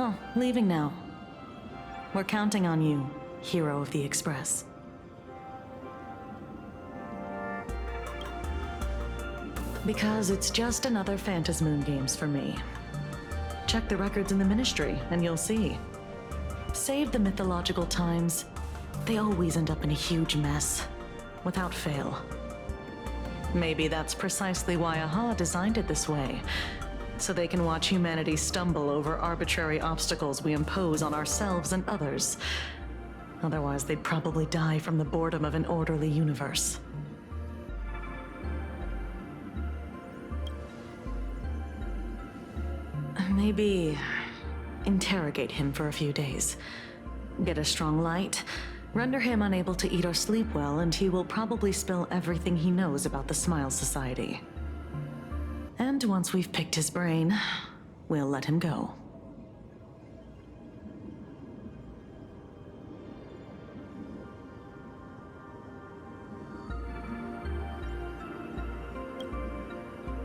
Oh, leaving now. We're counting on you, hero of the Express. Because it's just another Phantasmoon Games for me. Check the records in the Ministry, and you'll see. Save the mythological times. They always end up in a huge mess, without fail. Maybe that's precisely why AHA designed it this way, so they can watch humanity stumble over arbitrary obstacles we impose on ourselves and others. Otherwise, they'd probably die from the boredom of an orderly universe. Maybe interrogate him for a few days. Get a strong light, render him unable to eat or sleep well, and he will probably spill everything he knows about the Smile Society. And once we've picked his brain, we'll let him go.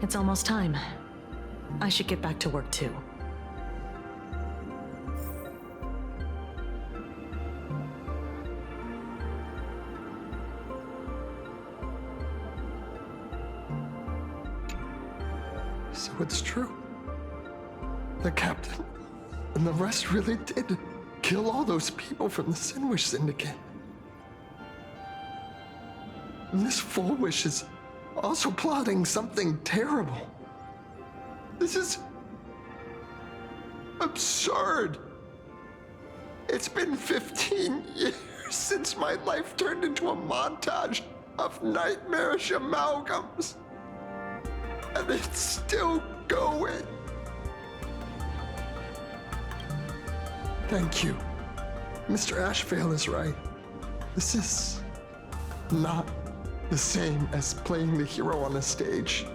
It's almost time. I should get back to work too. So it's true. The captain and the rest really did kill all those people from the Sinwish Syndicate. And this Full Wish is also plotting something terrible. This is absurd. It's been 15 years since my life turned into a montage of nightmarish amalgams. And it's still going. Thank you. Mr. Ashvale is right. This is not the same as playing the hero on a stage.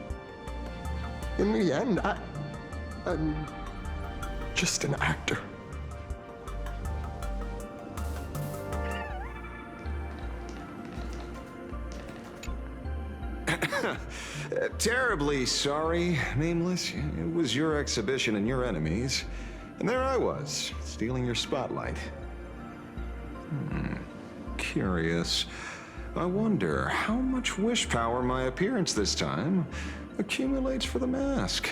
In the end, I'm just an actor. Terribly sorry, Nameless. It was your exhibition and your enemies. And there I was, stealing your spotlight. Curious. I wonder how much wish power my appearance this time accumulates for the mask.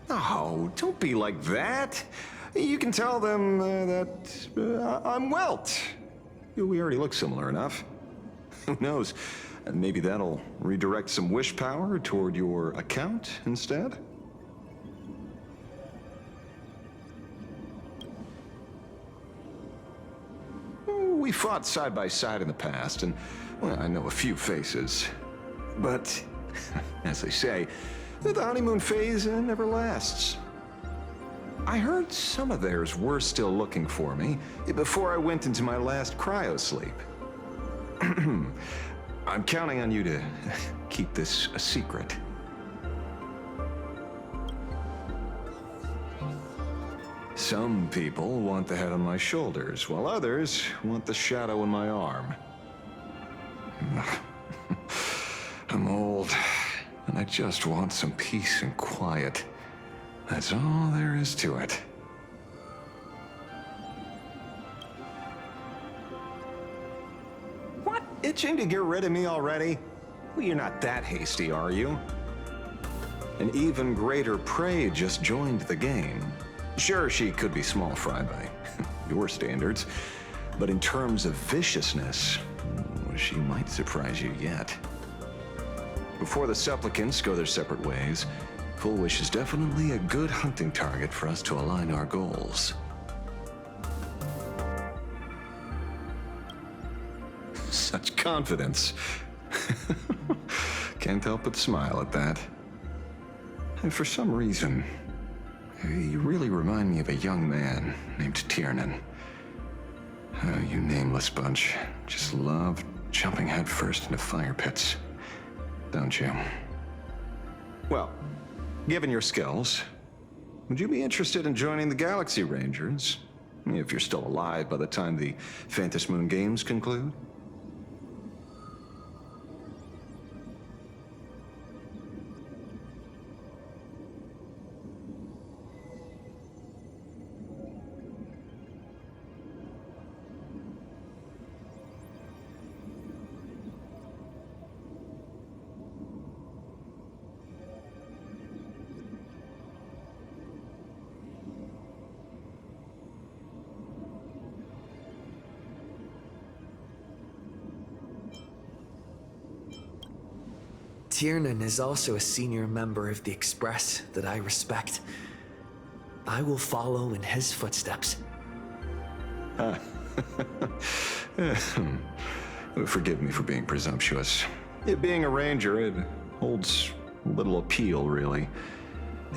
Oh, don't be like that. You can tell them that I'm Welt. We already look similar enough. Who knows? Maybe that'll redirect some wish power toward your account instead? We fought side by side in the past, and well, I know a few faces. But, as they say, the honeymoon phase never lasts. I heard some of theirs were still looking for me before I went into my last cryosleep. I'm counting on you to keep this a secret. Some people want the head on my shoulders, while others want the shadow in my arm. I'm old, and I just want some peace and quiet. That's all there is to it. What? Itching to get rid of me already? Well, you're not that hasty, are you? An even greater prey just joined the game. Sure, she could be small fry by your standards, but in terms of viciousness, she might surprise you yet. Before the supplicants go their separate ways, Full Wish is definitely a good hunting target for us to align our goals. Such confidence. Can't help but smile at that. And for some reason, you really remind me of a young man named Tiernan. Oh, you nameless bunch just love jumping headfirst into fire pits, don't you? Well, given your skills, would you be interested in joining the Galaxy Rangers? If you're still alive by the time the Phantasmoon Games conclude? Tiernan is also a senior member of the Express that I respect. I will follow in his footsteps. Forgive me for being presumptuous. Being a ranger, it holds little appeal, really.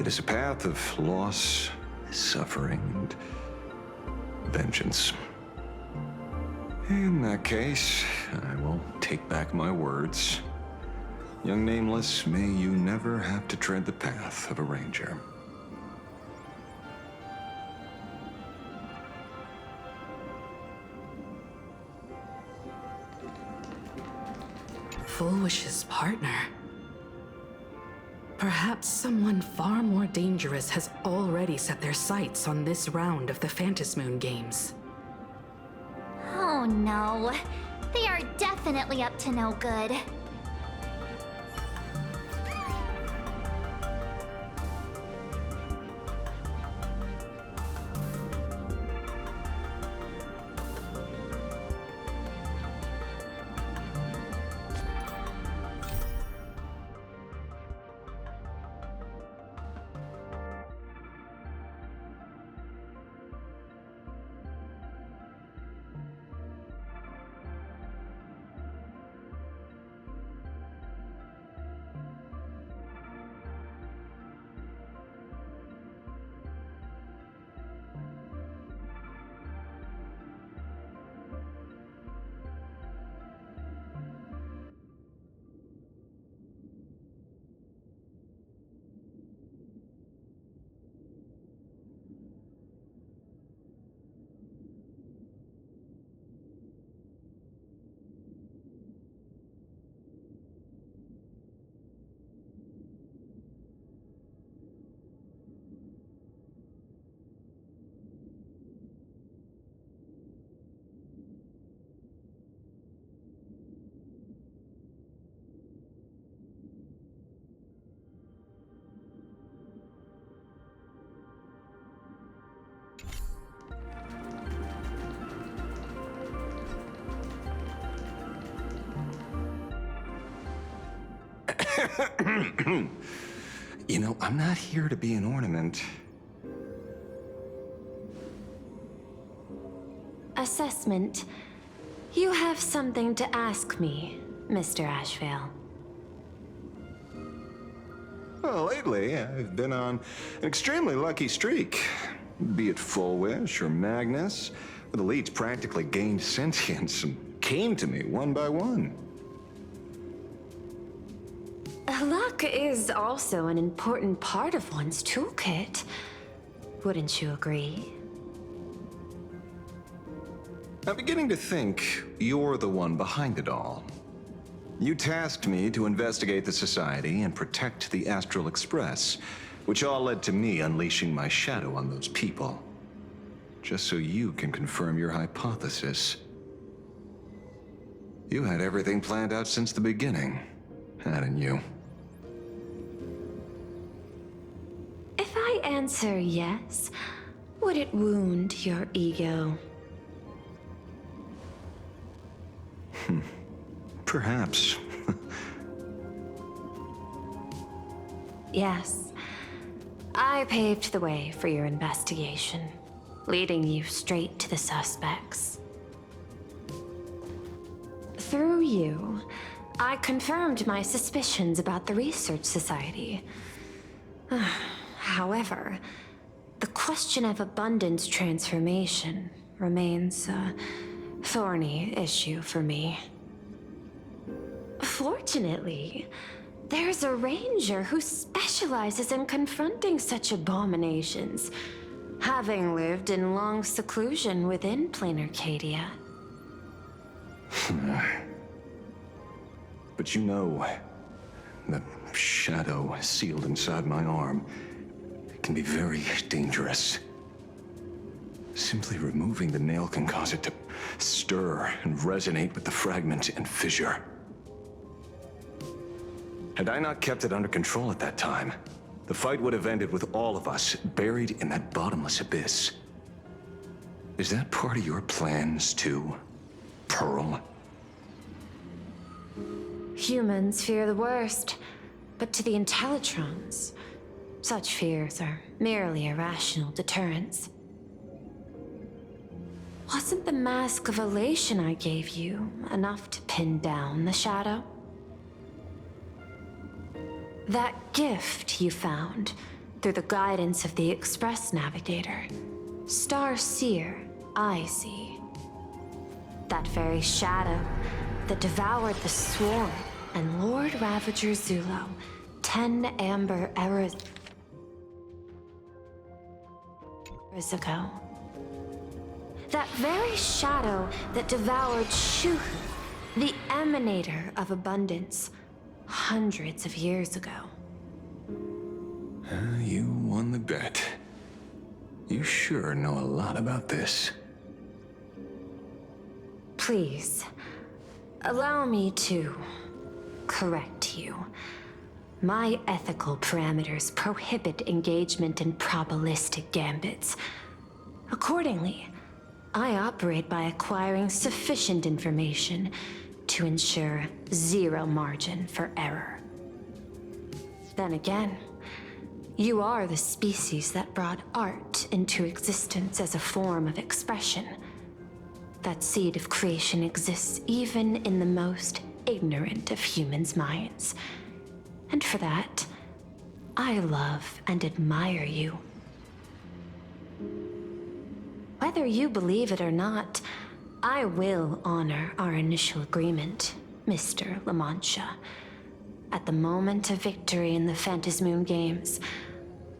It is a path of loss, suffering, and vengeance. In that case, I will take back my words. Young Nameless, may you never have to tread the path of a ranger. Fulwish's partner. Perhaps someone far more dangerous has already set their sights on this round of the Phantasmoon Games. Oh no. They are definitely up to no good. You know, I'm not here to be an ornament. Assessment. You have something to ask me, Mr. Ashvale. Well, lately, I've been on an extremely lucky streak. Be it Fulwish or Magnus, the leads practically gained sentience and came to me one by one. Luck is also an important part of one's toolkit. Wouldn't you agree? I'm beginning to think you're the one behind it all. You tasked me to investigate the Society and protect the Astral Express, which all led to me unleashing my shadow on those people. Just so you can confirm your hypothesis. You had everything planned out since the beginning, hadn't you? If I answer yes, would it wound your ego? Perhaps. Yes. I paved the way for your investigation, leading you straight to the suspects. Through you, I confirmed my suspicions about the Research Society. However, the question of abundance transformation remains a thorny issue for me. Fortunately, there's a ranger who specializes in confronting such abominations, having lived in long seclusion within plain Arcadia. But you know, the shadow sealed inside my arm can be very dangerous. Simply removing the nail can cause it to stir and resonate with the fragment and fissure. Had I not kept it under control at that time, the fight would have ended with all of us buried in that bottomless abyss. Is that part of your plans too, Pearl? Humans fear the worst, but to the Intellitrons, such fears are merely irrational deterrents. Wasn't the Mask of Elation I gave you enough to pin down the Shadow? That gift you found through the guidance of the Express Navigator, Star Seer, I see. That very shadow that devoured the Swarm and Lord Ravager Zulo 10 amber eras ago. That very shadow that devoured Shuhu, the Emanator of Abundance, hundreds of years ago. You won the bet. You sure know a lot about this. Please, allow me to correct you. My ethical parameters prohibit engagement in probabilistic gambits. Accordingly, I operate by acquiring sufficient information to ensure zero margin for error. Then again, you are the species that brought art into existence as a form of expression. That seed of creation exists even in the most ignorant of humans' minds. And for that, I love and admire you. Whether you believe it or not, I will honor our initial agreement, Mr. La Mancha. At the moment of victory in the Phantasmoon Games,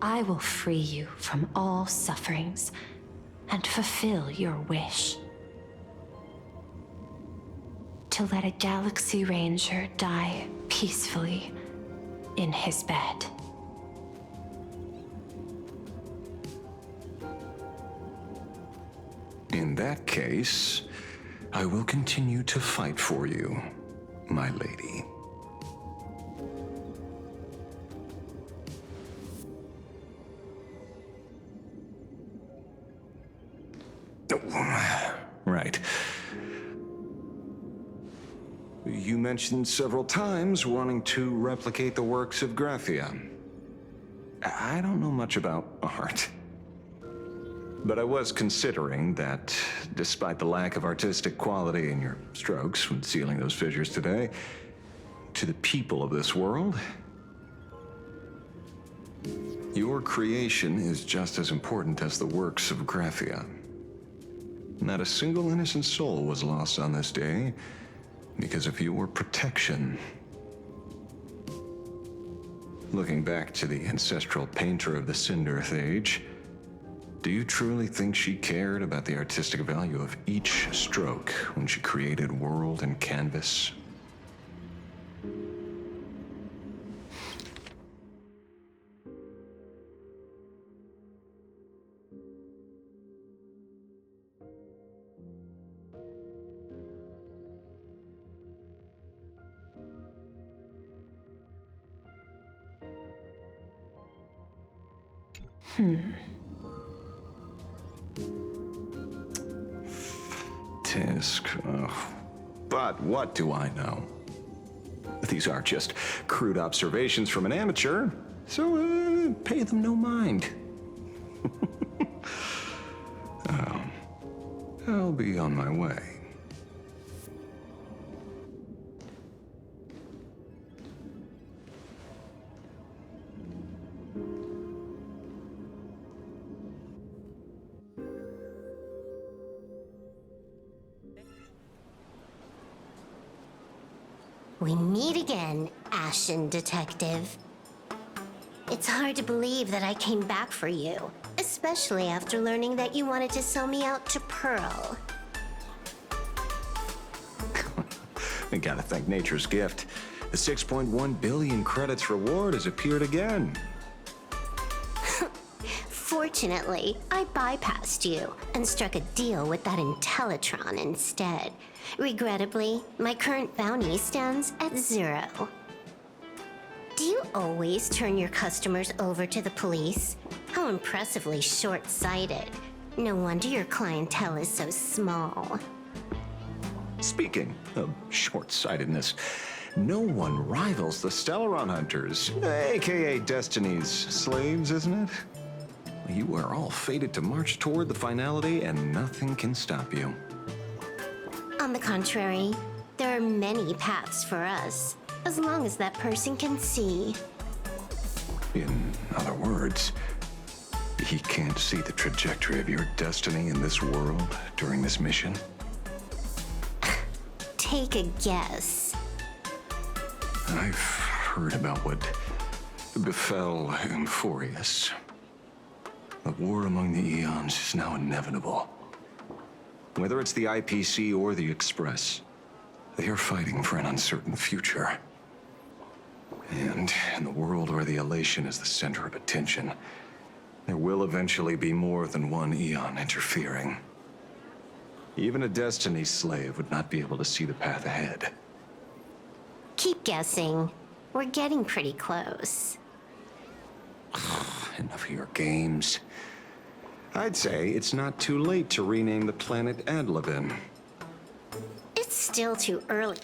I will free you from all sufferings and fulfill your wish. To let a Galaxy Ranger die peacefully in his bed. In that case, I will continue to fight for you, my lady. Right. You mentioned several times wanting to replicate the works of Graphia. I don't know much about art. But I was considering that, despite the lack of artistic quality in your strokes when sealing those fissures today, to the people of this world, your creation is just as important as the works of Graphia. Not a single innocent soul was lost on this day because of your protection. Looking back to the ancestral painter of the Cinderth Age, do you truly think she cared about the artistic value of each stroke when she created world and canvas? Tisk. But what do I know? These are just crude observations from an amateur, so pay them no mind. I'll be on my way. We meet again, Ashen Detective. It's hard to believe that I came back for you, especially after learning that you wanted to sell me out to Pearl. I gotta thank nature's gift. The 6.1 billion credits reward has appeared again. Fortunately, I bypassed you and struck a deal with that Intellitron instead. Regrettably, my current bounty stands at 0. Do you always turn your customers over to the police? How impressively short-sighted. No wonder your clientele is so small. Speaking of short-sightedness, No one rivals the Stellaron Hunters, aka Destiny's slaves, isn't it? You are all fated to march toward the finality, and nothing can stop you. On the contrary, there are many paths for us, as long as that person can see. In other words, he can't see the trajectory of your destiny in this world during this mission? Take a guess. I've heard about what befell Euphorius. The war among the Eons is now inevitable. Whether it's the IPC or the Express, they are fighting for an uncertain future. And in the world where the elation is the center of attention, there will eventually be more than one Eon interfering. Even a Destiny slave would not be able to see the path ahead. Keep guessing. We're getting pretty close. Enough of your games. I'd say it's not too late to rename the planet Adlabin. It's still too early.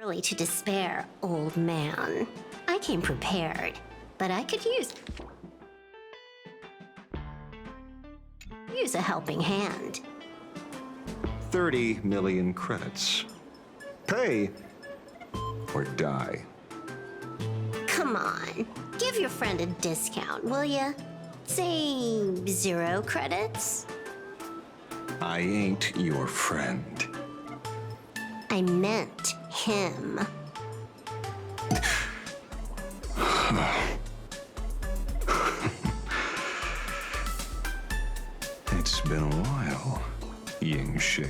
Early to despair, old man. I came prepared, but I could use a helping hand. 30 million credits. Pay or die. Come on, give your friend a discount, will ya? Say 0 credits? I ain't your friend. I meant him. It's been a while, Ying Shi.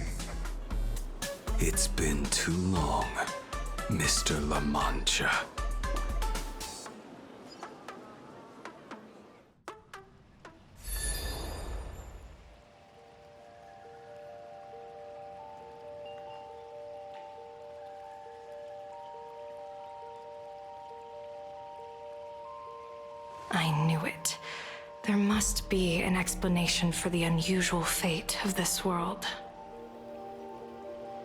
It's been too long, Mr. La Mancha. I knew it. There must be an explanation for the unusual fate of this world.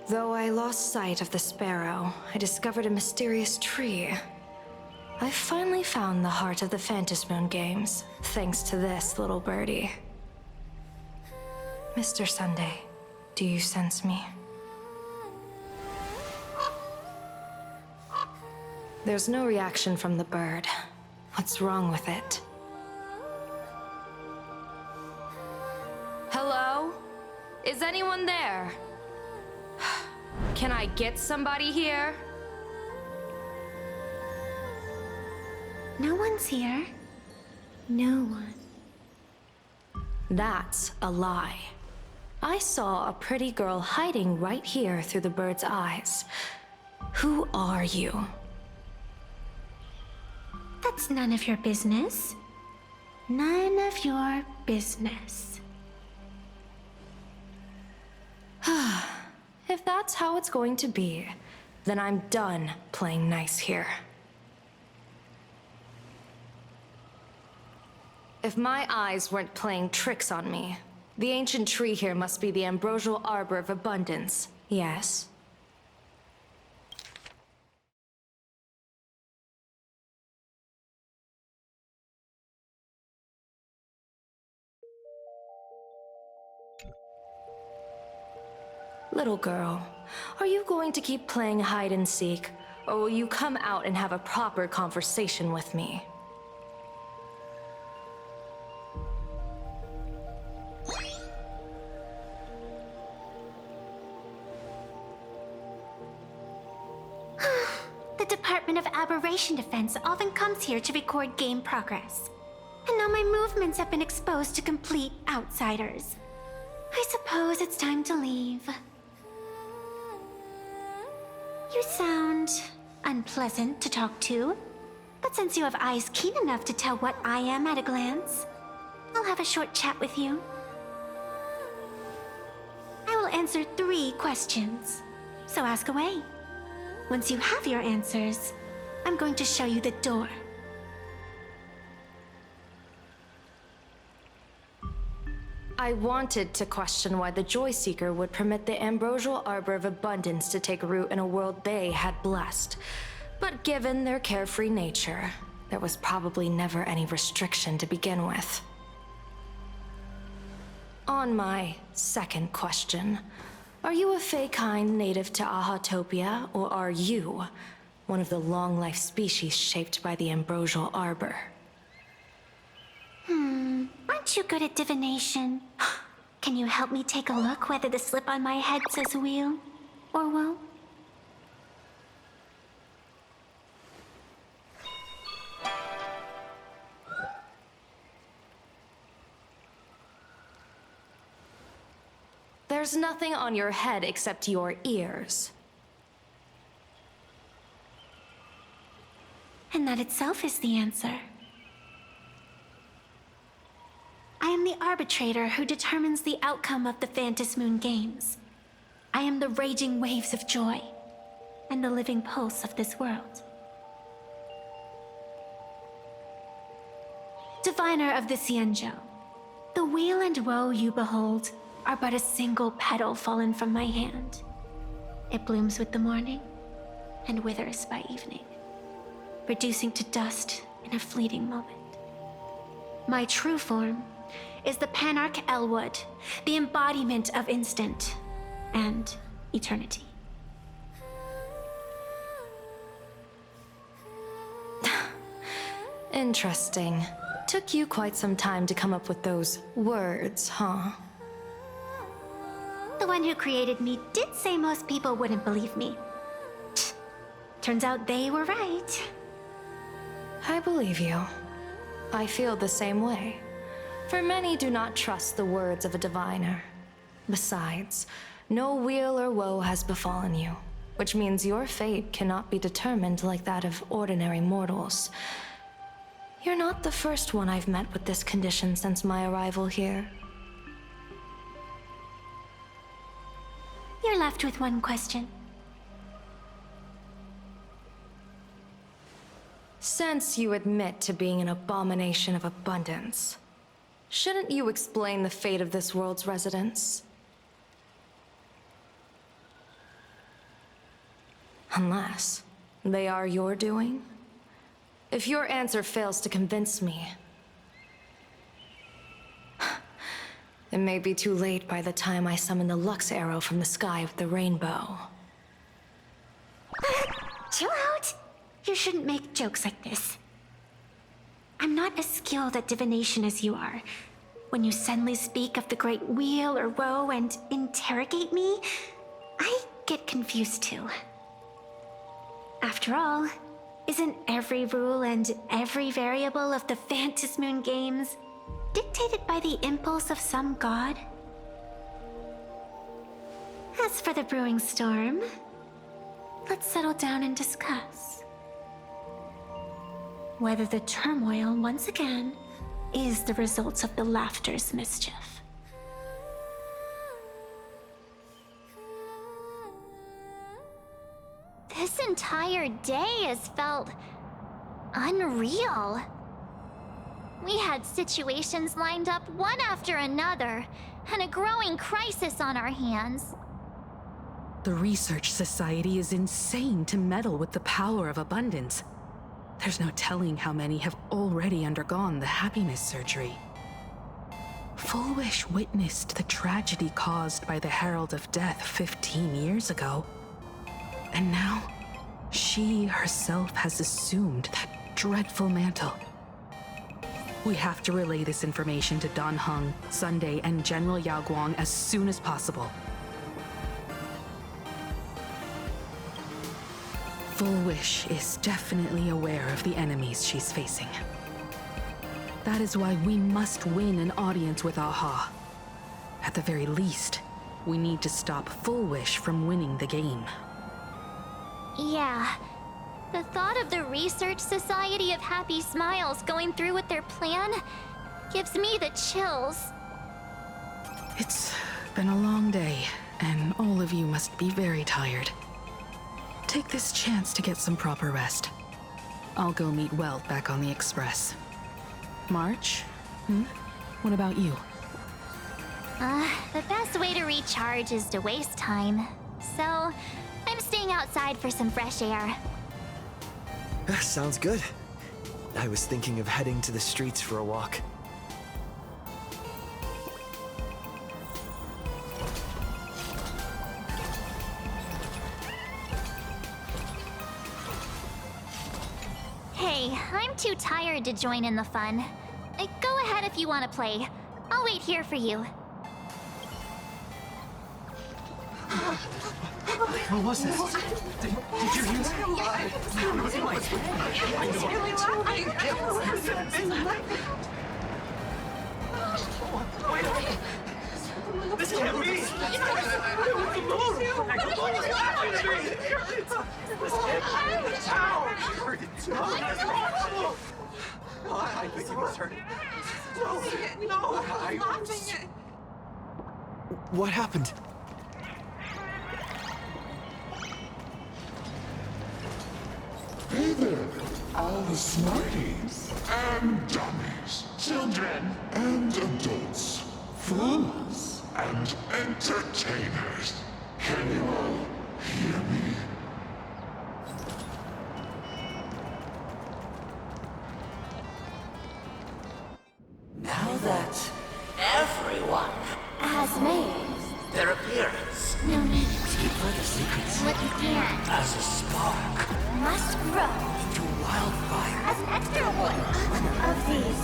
Though I lost sight of the sparrow, I discovered a mysterious tree. I finally found the heart of the Phantasmoon games, thanks to this little birdie. Mr. Sunday, do you sense me? There's no reaction from the bird. What's wrong with it? Hello? Is anyone there? Can I get somebody here? No one's here. No one. That's a lie. I saw a pretty girl hiding right here through the bird's eyes. Who are you? That's none of your business. None of your business. If that's how it's going to be, then I'm done playing nice here. If my eyes weren't playing tricks on me, the ancient tree here must be the ambrosial arbor of abundance, yes? Little girl, are you going to keep playing hide and seek, or will you come out and have a proper conversation with me? The Department of Aberration Defense often comes here to record game progress. And now my movements have been exposed to complete outsiders. I suppose it's time to leave. You sound unpleasant to talk to, but since you have eyes keen enough to tell what I am at a glance, I'll have a short chat with you. I will answer 3 questions, so ask away. Once you have your answers, I'm going to show you the door. I wanted to question why the Joyseeker would permit the Ambrosial Arbor of Abundance to take root in a world they had blessed. But given their carefree nature, there was probably never any restriction to begin with. On my second question, are you a Fey kind native to Ahatopia, or are you one of the long-life species shaped by the Ambrosial Arbor? Aren't you good at divination? Can you help me take a look whether the slip on my head says wheel or woe? There's nothing on your head except your ears. And that itself is the answer. I am the arbitrator who determines the outcome of the Phantasmoon Games. I am the raging waves of joy and the living pulse of this world. Diviner of the Xianzhou, the weal and woe you behold are but a single petal fallen from my hand. It blooms with the morning and withers by evening, reducing to dust in a fleeting moment. My true form is the Panarch Elwood, the embodiment of instant and eternity. Interesting. Took you quite some time to come up with those words, huh? The one who created me did say most people wouldn't believe me. Turns out they were right. I believe you. I feel the same way. For many do not trust the words of a diviner. Besides, no weal or woe has befallen you, which means your fate cannot be determined like that of ordinary mortals. You're not the first one I've met with this condition since my arrival here. You're left with one question. Since you admit to being an abomination of abundance, shouldn't you explain the fate of this world's residents? Unless they are your doing? If your answer fails to convince me, it may be too late by the time I summon the Lux Arrow from the sky with the rainbow. Chill out! You shouldn't make jokes like this. I'm not as skilled at divination as you are. When you suddenly speak of the great wheel or woe and interrogate me, I get confused too. After all, isn't every rule and every variable of the Phantasmoon Games dictated by the impulse of some god? As for the brewing storm, let's settle down and discuss whether the turmoil once again is the result of the laughter's mischief. This entire day has felt unreal. We had situations lined up one after another, and a growing crisis on our hands. The Research Society is insane to meddle with the power of abundance. There's no telling how many have already undergone the happiness surgery. Full Wish witnessed the tragedy caused by the Herald of Death 15 years ago. And now, she herself has assumed that dreadful mantle. We have to relay this information to Dan Heng, Sunday, and General Yao Guang as soon as possible. Full Wish is definitely aware of the enemies she's facing. That is why we must win an audience with Aha. At the very least, we need to stop Full Wish from winning the game. Yeah. The thought of the Research Society of Happy Smiles going through with their plan gives me the chills. It's been a long day, and all of you must be very tired. Take this chance to get some proper rest. I'll go meet Weld back on the Express. March? What about you? The best way to recharge is to waste time. So, I'm staying outside for some fresh air. Sounds good. I was thinking of heading to the streets for a walk. Hey, I'm too tired to join in the fun. Go ahead if you want to play. I'll wait here for you. What was that? Did you hear that? This can't be! I think he was hurt. No! What happened? Hey there, all the smarties and dummies, children and adults, fools and entertainers. Can you all hear me? Now that everyone Has made. their appearance, No need. keep further secrets What you can. as a spark Must grow. to wildfire. As an extra one of these.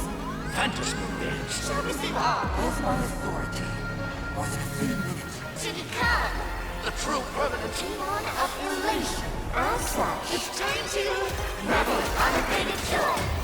Fantasy games Shall receive all. as my authority within a few minutes. To become. The true permanent Demon of elation. As such. it's time to Revel in unabated joy.